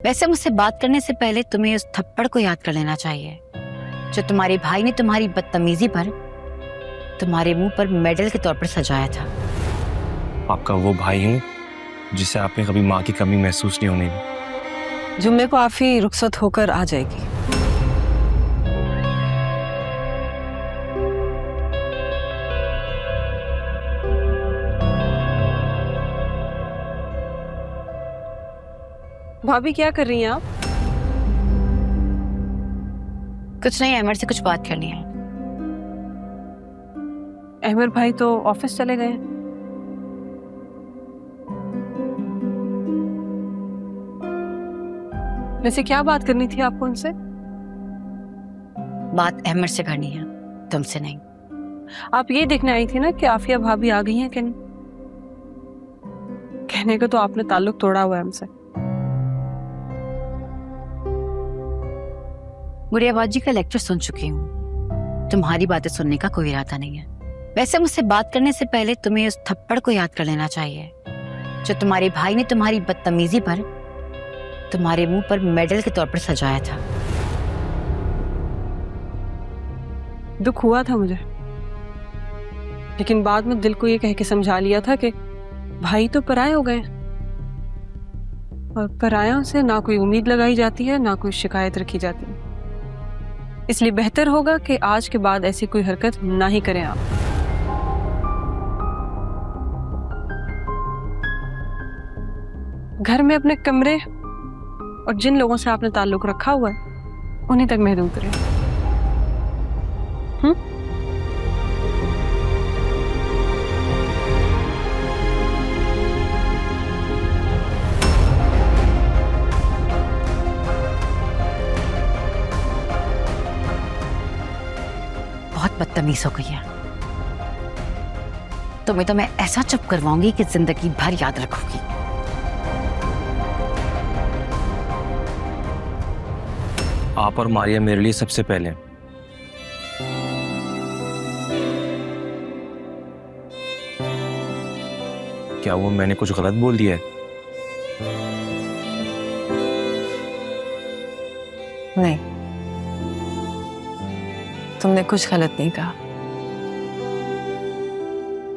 वैसे मुझसे बात करने से पहले तुम्हें उस थप्पड़ को याद कर लेना चाहिए जो तुम्हारे भाई ने तुम्हारी बदतमीजी पर तुम्हारे मुंह पर मेडल के तौर पर सजाया था। आपका वो भाई हूँ जिसे आपने कभी माँ की कमी महसूस नहीं होने दी। जुम्मे को आफी रुखसत होकर आ जाएगी। भाभी क्या कर रही हैं आप? कुछ नहीं, अमर से कुछ बात करनी है। अहमर भाई तो ऑफिस चले गए। वैसे क्या बात करनी थी आपको उनसे? बात अहमर से करनी है, तुमसे नहीं। आप ये देखने आई थी ना कि आफिया भाभी आ गई हैं कि नहीं। कहने को तो आपने ताल्लुक तोड़ा हुआ है हमसे। गुड़ियाबाजी का लेक्चर सुन चुकी हूँ, तुम्हारी बातें सुनने का कोई इरादा नहीं है। वैसे मुझसे बात करने से पहले तुम्हें उस थप्पड़ को याद कर लेना चाहिए जो तुम्हारे भाई ने तुम्हारी बदतमीजी पर तुम्हारे मुंह पर मेडल के तौर पर सजाया था। दुख हुआ था मुझे, लेकिन बाद में दिल को ये कह के समझा लिया था कि भाई तो पराये हो गए और परायों से ना कोई उम्मीद लगाई जाती है ना कोई शिकायत रखी जाती है। इसलिए बेहतर होगा कि आज के बाद ऐसी कोई हरकत ना ही करें आप। घर में अपने कमरे और जिन लोगों से आपने ताल्लुक रखा हुआ है उन्हीं तक महदूद रहे। बहुत बदतमीज हो गई है। तुम्हें तो मैं ऐसा चुप करवाऊंगी कि जिंदगी भर याद रखोगी। आप और मारिया मेरे लिए सबसे पहले। क्या वो मैंने कुछ गलत बोल दिया है? नहीं, तुमने कुछ गलत नहीं कहा।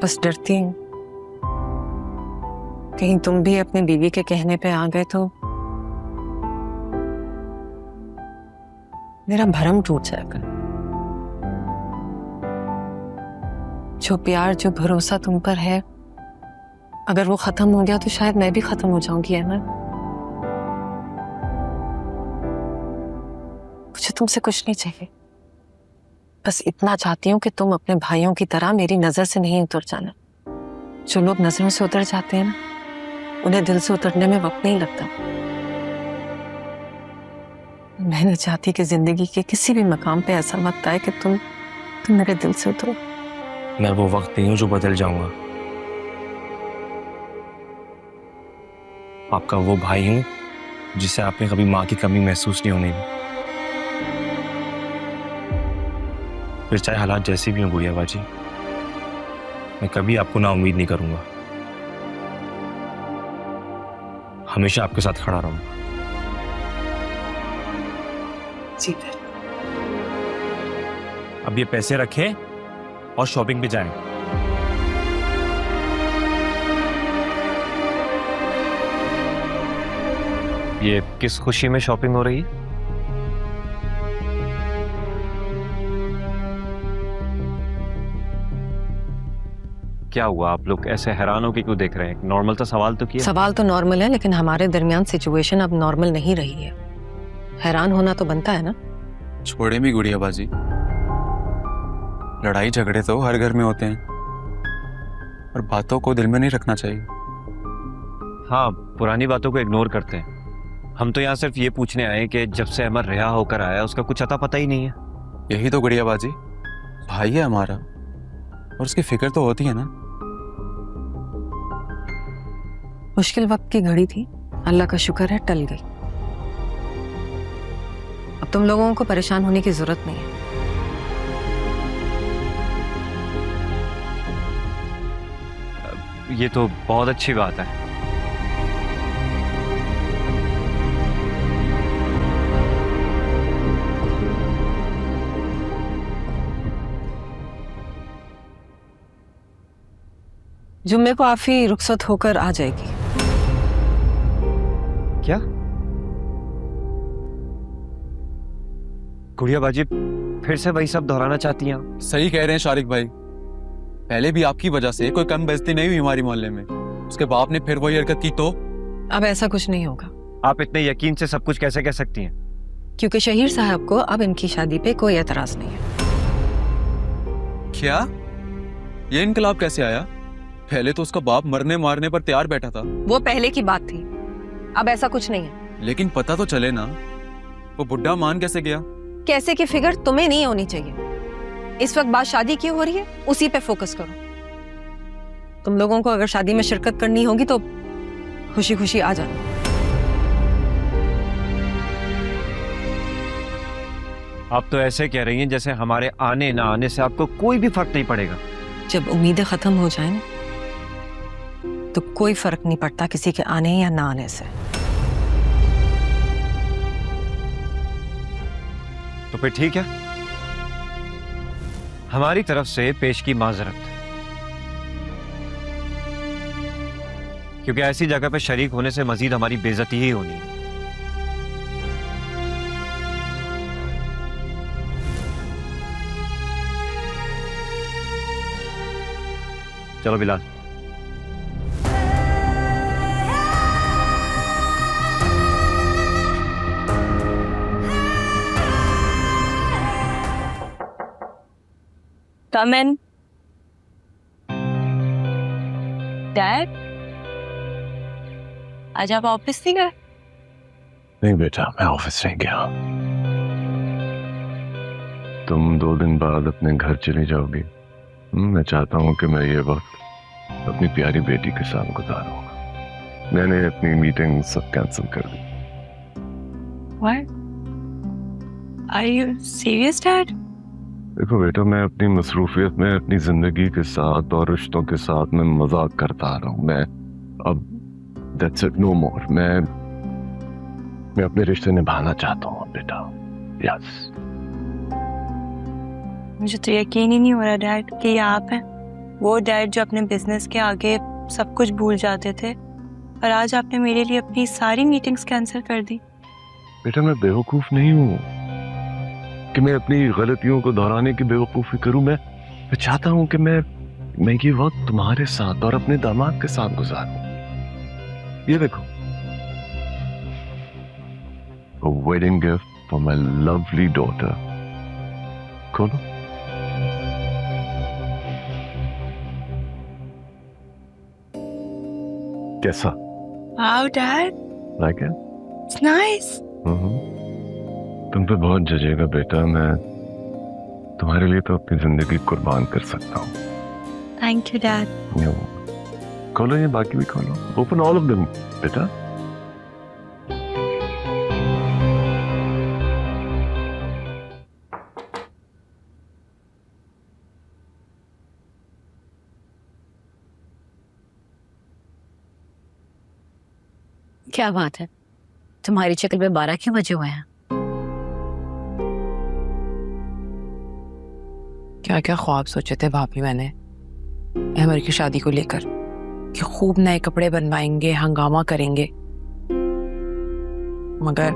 बस डरती हूं कहीं तुम भी अपने बीवी के कहने पे आ गए तो मेरा भरम टूट जाएगा। जो प्यार जो भरोसा तुम पर है, अगर वो खत्म हो गया तो शायद मैं भी खत्म हो जाऊंगी। है ना? मुझे तुमसे कुछ नहीं चाहिए, बस इतना चाहती हूँ कि तुम अपने भाइयों की तरह मेरी नजर से नहीं उतर जाना। जो लोग नजरों से उतर जाते हैं ना, उन्हें दिल से उतरने में वक्त नहीं लगता। मैं नहीं चाहती कि जिंदगी के किसी भी मकाम पे ऐसा वक्त आए कि तुम मेरे दिल से उतरो। मैं वो वक्त नहीं हूं जो बदल जाऊंगा। आपका वो भाई हूं जिसे आपने कभी माँ की कमी महसूस नहीं होने दी। फिर चाहे हालात जैसे भी हों गुड़ियाबाजी, मैं कभी आपको ना उम्मीद नहीं करूंगा। हमेशा आपके साथ खड़ा रहूंगा। जी है। अब ये पैसे रखें और शॉपिंग पे जाएं। ये किस खुशी में शॉपिंग हो रही है? क्या हुआ? आप लोग ऐसे हैरान होकर क्यों देख रहे हैं? नॉर्मल सा सवाल तो किया। सवाल तो नॉर्मल है, लेकिन हमारे दरमियान सिचुएशन अब नॉर्मल नहीं रही है। हैरान होना तो बनता है ना। छोड़े भी गुड़ियाबाजी, लड़ाई झगड़े तो हर घर में होते हैं और बातों को दिल में नहीं रखना चाहिए। हाँ, पुरानी बातों को इग्नोर करते हैं। हम तो यहाँ सिर्फ ये पूछने आए कि जब से अमर रिहा होकर आया उसका कुछ अता पता ही नहीं है। यही तो गुड़ियाबाजी, भाई है हमारा और उसकी फिक्र तो होती है ना। मुश्किल वक्त की घड़ी थी, अल्लाह का शुक्र है टल गई। अब तुम लोगों को परेशान होने की जरूरत नहीं है। ये तो बहुत अच्छी बात है। जुम्मे को आफी रुखसत होकर आ जाएगी। क्या? गुड़िया बाजी फिर से वही सब दोहराना चाहती हैं आप? सही कह रहे हैं शारिक भाई, पहले भी आपकी वजह से कोई कम बेइज्जती नहीं हुई हमारी मोहल्ले में, उसके बाप ने फिर वही हरकत की तो? अब ऐसा कुछ नहीं होगा। आप इतने यकीन से सब कुछ कैसे कह सकती हैं? क्योंकि शहीर साहब को अब इनकी शादी पे कोई एतराज नहीं है। क्या? ये इनकलाब कैसे आया? पहले तो उसका बाप मरने मारने पर तैयार बैठा था। वो पहले की बात थी, अब ऐसा कुछ नहीं है। लेकिन पता तो चले ना, वो बुढ़ा मान कैसे गया? कैसे की फिक्र तुम्हें नहीं होनी चाहिए। इस वक्त बात शादी की हो रही है, उसी पे फोकस करो। तुम लोगों को अगर शादी में शिरकत करनी होगी तो खुशी खुशी आ जाना। आप तो ऐसे कह रही हैं जैसे हमारे आने ना आने से आपको कोई भी फर्क नहीं पड़ेगा। जब उम्मीदें खत्म हो जाए ना, तो कोई फर्क नहीं पड़ता किसी के आने या ना आने से। तो फिर ठीक है, हमारी तरफ से पेश की माजरत, क्योंकि ऐसी जगह पे शरीक होने से मजीद हमारी बेइज्जती ही होनी है। चलो बिलाल। Come in. Dad, आज आप ऑफिस नहीं गए? नहीं बेटा, मैं ऑफिस नहीं गया। तुम 2 दिन बाद अपने घर चली जाओगी। मैं चाहता हूँ कि मैं ये वक्त अपनी प्यारी बेटी के साथ गुजारूंगा। मैंने अपनी मीटिंग सब कैंसिल कर दी। What? Are you serious, Dad? देखो बेटा, मैं अपनी मसरूफियत में अपनी जिंदगी के साथ और रिश्तों के साथ मैं मजाक करता आ रहा हूँ। मैं अब that's it, no more। मैं अपने रिश्ते निभाना चाहता हूँ बेटा। यस। मुझे तो यकीन ही नहीं हो रहा डैड कि ये आप हैं, वो डैड जो अपने बिजनेस के आगे सब कुछ भूल जाते थे, और आज आपने मेरे लिए अपनी सारी मीटिंग्स कैंसिल कर दी। बेटा, मैं बेवकूफ नहीं हूँ कि मैं अपनी गलतियों को दोहराने की बेवकूफी करूं। मैं चाहता हूं कि मैं ये वक्त तुम्हारे साथ और अपने दामाद के साथ गुजारूं। ये देखो, a wedding gift for my lovely daughter। खोलो। कैसा? Wow, Dad, Like it? it's nice. तुम पे बहुत जजेगा बेटा। मैं तुम्हारे लिए तो अपनी जिंदगी कुर्बान कर सकता हूँ। Thank you, Dad. खोलो, ये बाकी भी खोलो। ओपन ऑल ऑफ देम बेटा। क्या बात है, तुम्हारी शक्ल पे 12 क्यों बजे हुए हैं? क्या क्या ख्वाब सोचे थे भाभी मैंने अहमर की शादी को लेकर, कि खूब नए कपड़े बनवाएंगे, हंगामा करेंगे। मगर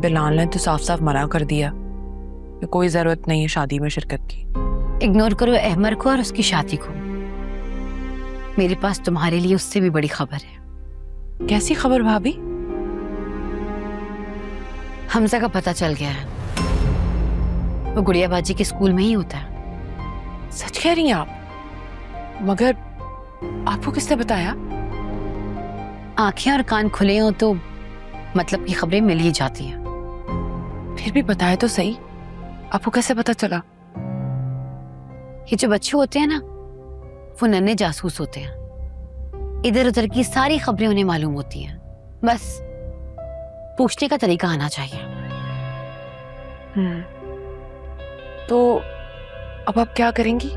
बिलाल ने तो साफ साफ मना कर दिया कि कोई जरूरत नहीं है शादी में शिरकत की। इग्नोर करो अहमर को और उसकी शादी को। मेरे पास तुम्हारे लिए उससे भी बड़ी खबर है। कैसी खबर भाभी? हमजा का पता चल गया है। वो गुड़िया बाजी के स्कूल में ही होता है। सच कह रही हैं आप? मगर आपको किसने बताया? आंखें और कान खुले हो तो मतलब की खबरें मिल ही जाती हैं। फिर भी बताया तो सही, आपको कैसे पता चला? ये जो बच्चे होते हैं ना, वो नन्हे जासूस होते हैं। इधर उधर की सारी खबरें उन्हें मालूम होती हैं, बस पूछने का तरीका आना चाहिए। तो अब आप क्या करेंगी?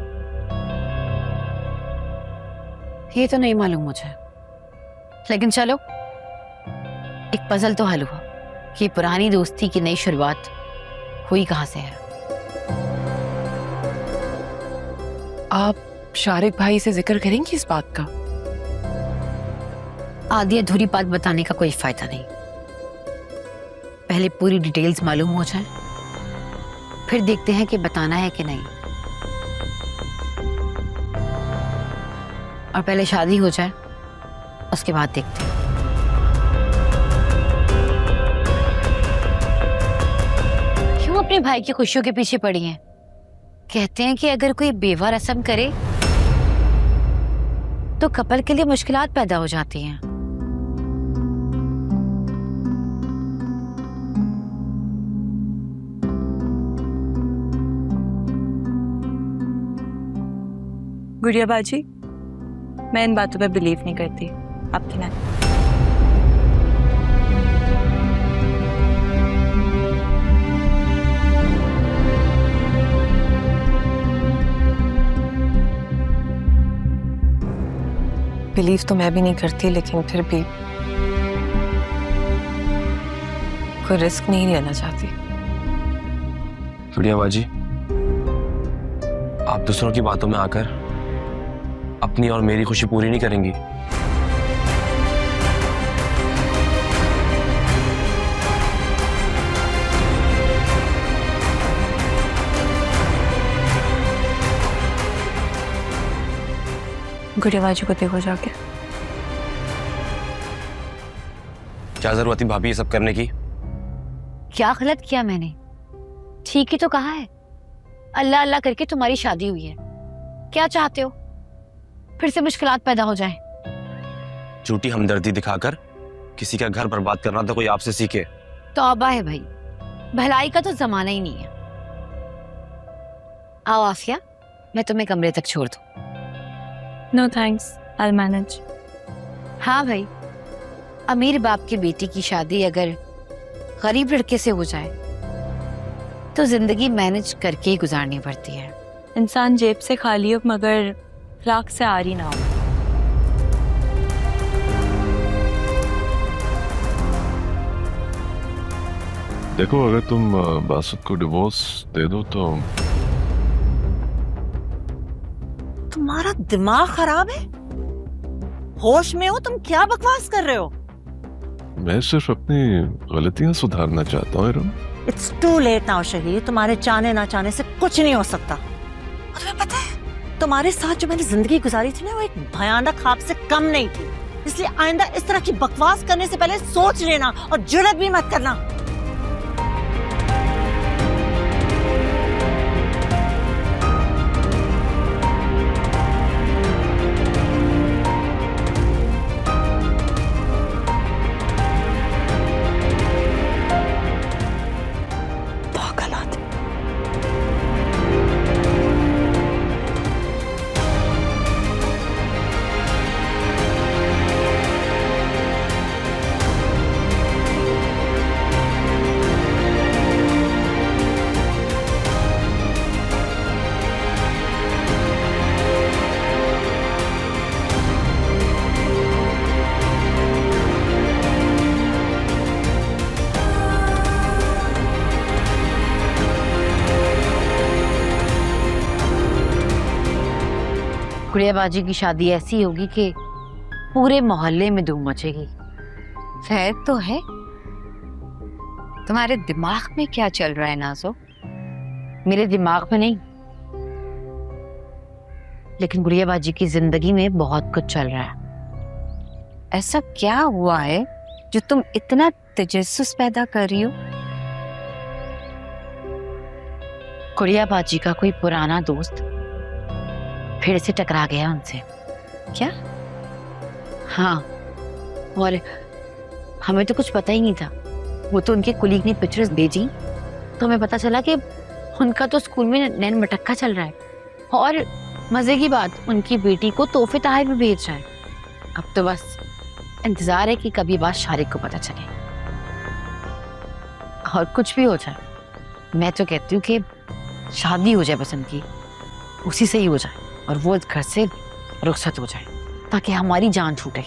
ये तो नहीं मालूम मुझे, लेकिन चलो, एक पजल तो हल हुआ कि पुरानी दोस्ती की नई शुरुआत हुई कहां से है। आप शारिक भाई से जिक्र करेंगी इस बात का? आधी अधूरी बात बताने का कोई फायदा नहीं। पहले पूरी डिटेल्स मालूम हो जाए, फिर देखते हैं कि बताना है कि नहीं। और पहले शादी हो जाए, उसके बाद देखते हैं। क्यों अपने भाई की खुशियों के पीछे पड़ी हैं? कहते हैं कि अगर कोई बेवा रस्म करे तो कपल के लिए मुश्किलात पैदा हो जाती हैं। गुड़िया बाजी, मैं इन बातों पे बिलीव नहीं करती। आप खिलाएं। बिलीव तो मैं भी नहीं करती, लेकिन फिर भी कोई रिस्क नहीं लेना चाहती। गुड़िया बाजी, आप दूसरों की बातों में आकर अपनी और मेरी खुशी पूरी नहीं करेंगी। गुड़िया बाजी को देखो जाके। क्या जरूरत थी भाभी ये सब करने की? क्या गलत किया मैंने? ठीक ही तो कहा है। अल्लाह अल्लाह करके तुम्हारी शादी हुई है। क्या चाहते हो? फिर से मुश्किलात पैदा हो जाए? झूठी हमदर्दी दिखाकर किसी का घर बर्बाद करना तो कोई आपसे सीखे। तौबा है भाई, भलाई का तो जमाना ही नहीं है। आओ आफिया, मैं तुम्हें कमरे तक छोड़ दूं। No thanks, I will manage. हाँ भाई, अमीर बाप की बेटी की शादी अगर गरीब लड़के से हो जाए तो जिंदगी मैनेज करके ही गुजारनी पड़ती है। इंसान जेब से खाली हो मगर राख से आरी ना हो। देखो, अगर तुम बासुत को डिवोर्स दे दो तो तुम्हारा दिमाग खराब है? होश में हो तुम? क्या बकवास कर रहे हो? मैं सिर्फ अपनी गलतियां सुधारना चाहता हूँ Iram. It's too late now Shahid. तुम्हारे चाहने ना चाहने से कुछ नहीं हो सकता। और तुम्हें पता है, तुम्हारे साथ जो मैंने जिंदगी गुजारी थी ना, वो एक भयानक ख्वाब से कम नहीं थी। इसलिए आइंदा इस तरह की बकवास करने से पहले सोच लेना और जुर्रत भी मत करना। गुड़िया बाजी की शादी ऐसी होगी कि पूरे मोहल्ले में धूम मचेगी। खैर तो है। तुम्हारे दिमाग में क्या चल रहा है नाज़ो? मेरे दिमाग में नहीं, लेकिन गुड़िया बाजी की जिंदगी में बहुत कुछ चल रहा है। ऐसा क्या हुआ है जो तुम इतना तजस्सुस पैदा कर रही हो? गुड़िया बाजी का कोई पुराना दोस्त फिर से टकरा गया उनसे। क्या? हाँ, और हमें तो कुछ पता ही नहीं था। वो तो उनके कुलीग ने पिक्चर्स भेजी तो हमें पता चला कि उनका तो स्कूल में नैन मटक्का चल रहा है, और मजे की बात, उनकी बेटी को तोहफे तहफ़ भी भेज रहा है। अब तो बस इंतजार है कि कभी बात शारिक को पता चले। और कुछ भी हो जाए, मैं तो कहती हूँ कि शादी हो जाए बसंत की, उसी से ही हो जाए, और वो घर से रुखसत हो जाए ताकि हमारी जान छूटे।